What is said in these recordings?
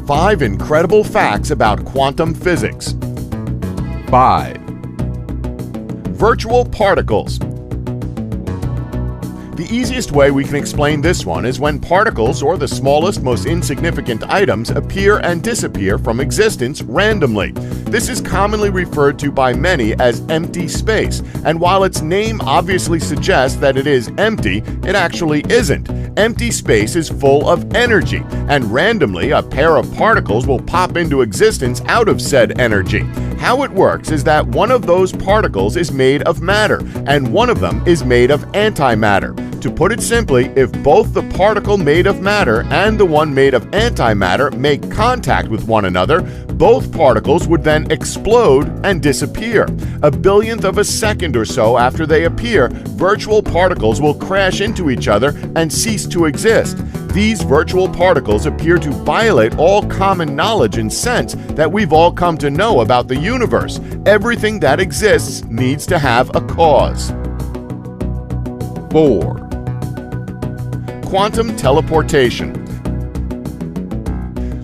5 incredible facts about quantum physics. 5. Virtual particles. The easiest way we can explain this one is when particles, or the smallest, most insignificant items, appear and disappear from existence randomly. This is commonly referred to by many as empty space, and while its name obviously suggests that it is empty, it actually isn't. Empty space is full of energy, and randomly a pair of particles will pop into existence out of said energy. How it works is that one of those particles is made of matter, and one of them is made of antimatter. To put it simply, if both the particle made of matter and the one made of antimatter make contact with one another, both particles would then explode and disappear. A billionth of a second or so after they appear, virtual particles will crash into each other and cease to exist. These virtual particles appear to violate all common knowledge and sense that we've all come to know about the universe. Everything that exists needs to have a cause. 4. Quantum teleportation.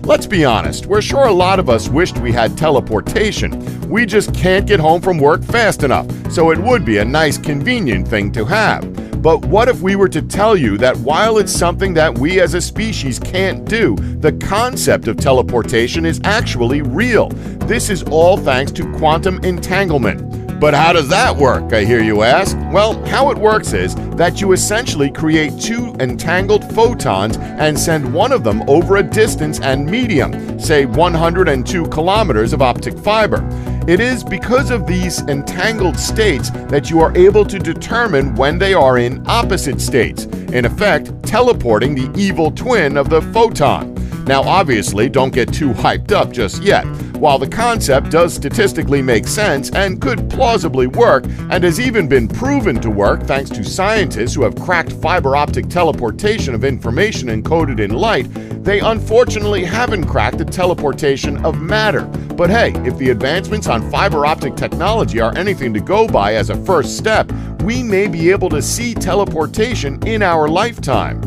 Let's be honest, we're sure a lot of us wished we had teleportation. We just can't get home from work fast enough, so it would be a nice, convenient thing to have. But what if we were to tell you that while it's something that we as a species can't do, the concept of teleportation is actually real? This is all thanks to quantum entanglement. But how does that work, I hear you ask? Well, how it works is that you essentially create two entangled photons and send one of them over a distance and medium, say 102 kilometers of optic fiber. It is because of these entangled states that you are able to determine when they are in opposite states, in effect, teleporting the evil twin of the photon. Now, obviously, don't get too hyped up just yet. While the concept does statistically make sense and could plausibly work, and has even been proven to work thanks to scientists who have cracked fiber optic teleportation of information encoded in light, they unfortunately haven't cracked the teleportation of matter. But hey, if the advancements on fiber optic technology are anything to go by as a first step, we may be able to see teleportation in our lifetime.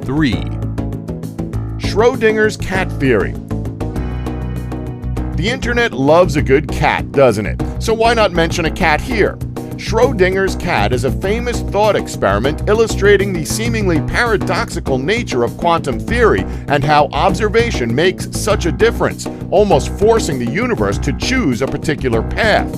3. Schrödinger's cat theory. The internet loves a good cat, doesn't it? So why not mention a cat here? Schrödinger's cat is a famous thought experiment illustrating the seemingly paradoxical nature of quantum theory and how observation makes such a difference, almost forcing the universe to choose a particular path.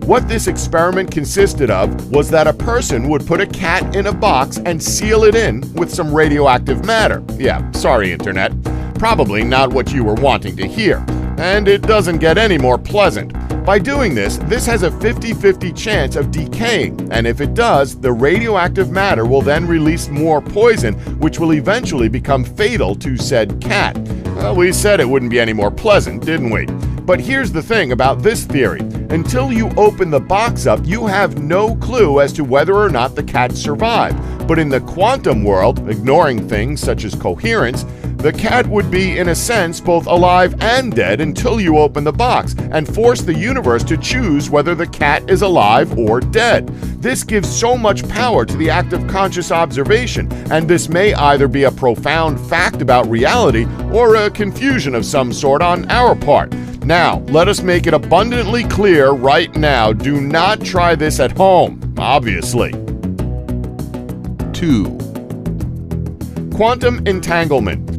What this experiment consisted of was that a person would put a cat in a box and seal it in with some radioactive matter. Yeah, sorry, internet. Probably not what you were wanting to hear. And it doesn't get any more pleasant. By doing this has a 50-50 chance of decaying, and if it does, the radioactive matter will then release more poison, which will eventually become fatal to said cat. Well, we said it wouldn't be any more pleasant, didn't we? But here's the thing about this theory. Until you open the box up, you have no clue as to whether or not the cat survived. But in the quantum world, ignoring things such as coherence, the cat would be, in a sense, both alive and dead until you open the box and force the universe to choose whether the cat is alive or dead. This gives so much power to the act of conscious observation, and this may either be a profound fact about reality or a confusion of some sort on our part. Now, let us make it abundantly clear right now, do not try this at home, obviously. 2. Quantum entanglement.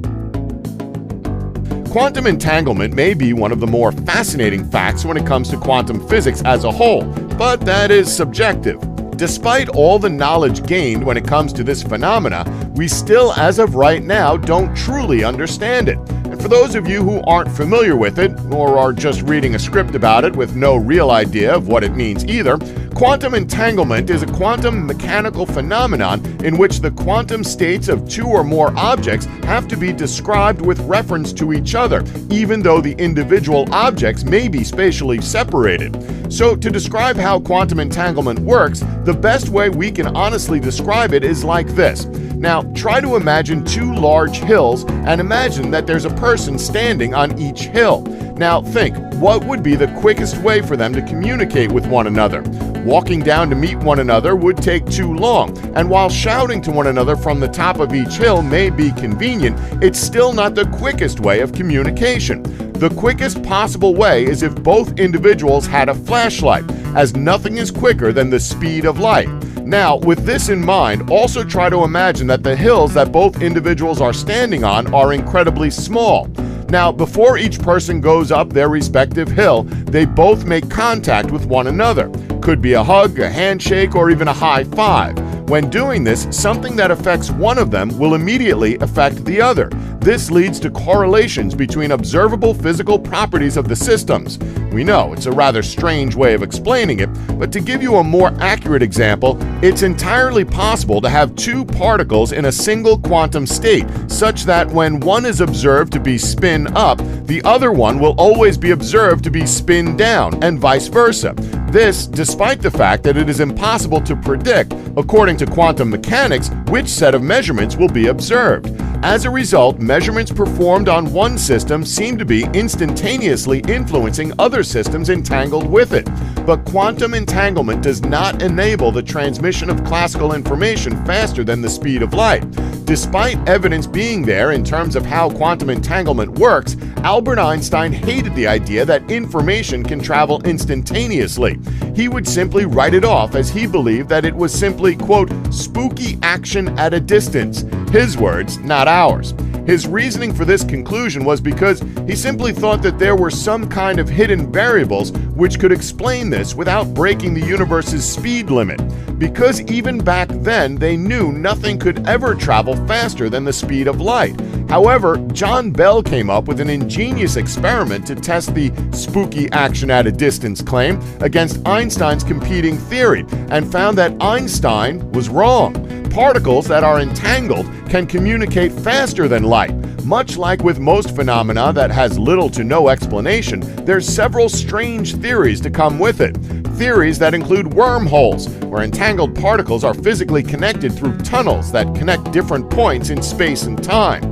Quantum entanglement may be one of the more fascinating facts when it comes to quantum physics as a whole, but that is subjective. Despite all the knowledge gained when it comes to this phenomena, we still, as of right now, don't truly understand it. And for those of you who aren't familiar with it, or are just reading a script about it with no real idea of what it means either, quantum entanglement is a quantum mechanical phenomenon in which the quantum states of two or more objects have to be described with reference to each other, even though the individual objects may be spatially separated. So, to describe how quantum entanglement works, the best way we can honestly describe it is like this. Now, try to imagine two large hills and imagine that there's a person standing on each hill. Now think, what would be the quickest way for them to communicate with one another? Walking down to meet one another would take too long, and while shouting to one another from the top of each hill may be convenient, it's still not the quickest way of communication. The quickest possible way is if both individuals had a flashlight, as nothing is quicker than the speed of light. Now, with this in mind, also try to imagine that the hills that both individuals are standing on are incredibly small. Now, before each person goes up their respective hill, they both make contact with one another. Could be a hug, a handshake, or even a high five. When doing this, something that affects one of them will immediately affect the other. This leads to correlations between observable physical properties of the systems. We know it's a rather strange way of explaining it, but to give you a more accurate example, it's entirely possible to have two particles in a single quantum state, such that when one is observed to be spin up, the other one will always be observed to be spin down, and vice versa. This, despite the fact that it is impossible to predict, according to quantum mechanics, which set of measurements will be observed. As a result, measurements performed on one system seem to be instantaneously influencing other systems entangled with it. But quantum entanglement does not enable the transmission of classical information faster than the speed of light. Despite evidence being there in terms of how quantum entanglement works, Albert Einstein hated the idea that information can travel instantaneously. He would simply write it off as he believed that it was simply, quote, spooky action at a distance. His words, not ours. His reasoning for this conclusion was because he simply thought that there were some kind of hidden variables which could explain this without breaking the universe's speed limit. Because even back then they knew nothing could ever travel faster than the speed of light. However, John Bell came up with an ingenious experiment to test the spooky action at a distance claim against Einstein's competing theory, and found that Einstein was wrong. Particles that are entangled can communicate faster than light. Much like with most phenomena that has little to no explanation, there's several strange theories to come with it. Theories that include wormholes, where entangled particles are physically connected through tunnels that connect different points in space and time.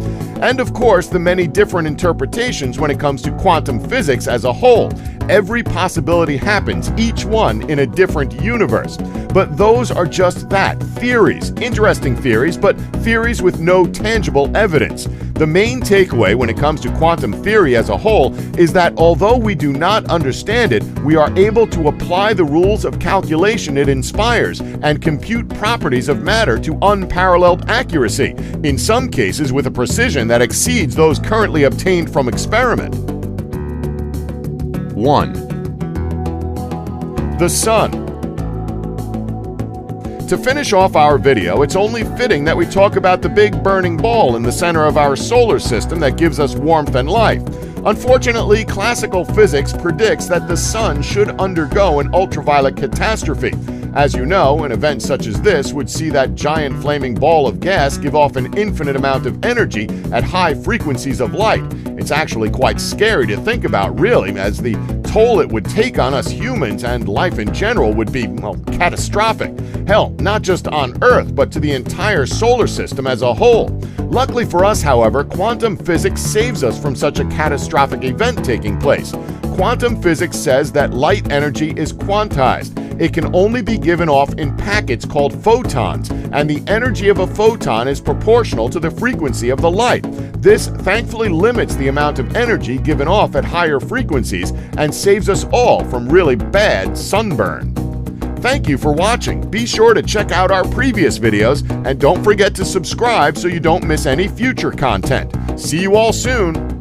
And of course, the many different interpretations when it comes to quantum physics as a whole. Every possibility happens, each one in a different universe. But those are just that, theories. Interesting theories, but theories with no tangible evidence. The main takeaway when it comes to quantum theory as a whole is that although we do not understand it, we are able to apply the rules of calculation it inspires and compute properties of matter to unparalleled accuracy, in some cases with a precision that exceeds those currently obtained from experiment. 1. The Sun. To finish off our video, it's only fitting that we talk about the big burning ball in the center of our solar system that gives us warmth and life. Unfortunately, classical physics predicts that the Sun should undergo an ultraviolet catastrophe. As you know, an event such as this would see that giant flaming ball of gas give off an infinite amount of energy at high frequencies of light. It's actually quite scary to think about, really, as the toll it would take on us humans and life in general would be, well, catastrophic. Hell, not just on Earth, but to the entire solar system as a whole. Luckily for us, however, quantum physics saves us from such a catastrophic event taking place. Quantum physics says that light energy is quantized. It can only be given off in packets called photons, and the energy of a photon is proportional to the frequency of the light. This thankfully limits the amount of energy given off at higher frequencies and saves us all from really bad sunburn. Thank you for watching. Be sure to check out our previous videos and don't forget to subscribe so you don't miss any future content. See you all soon.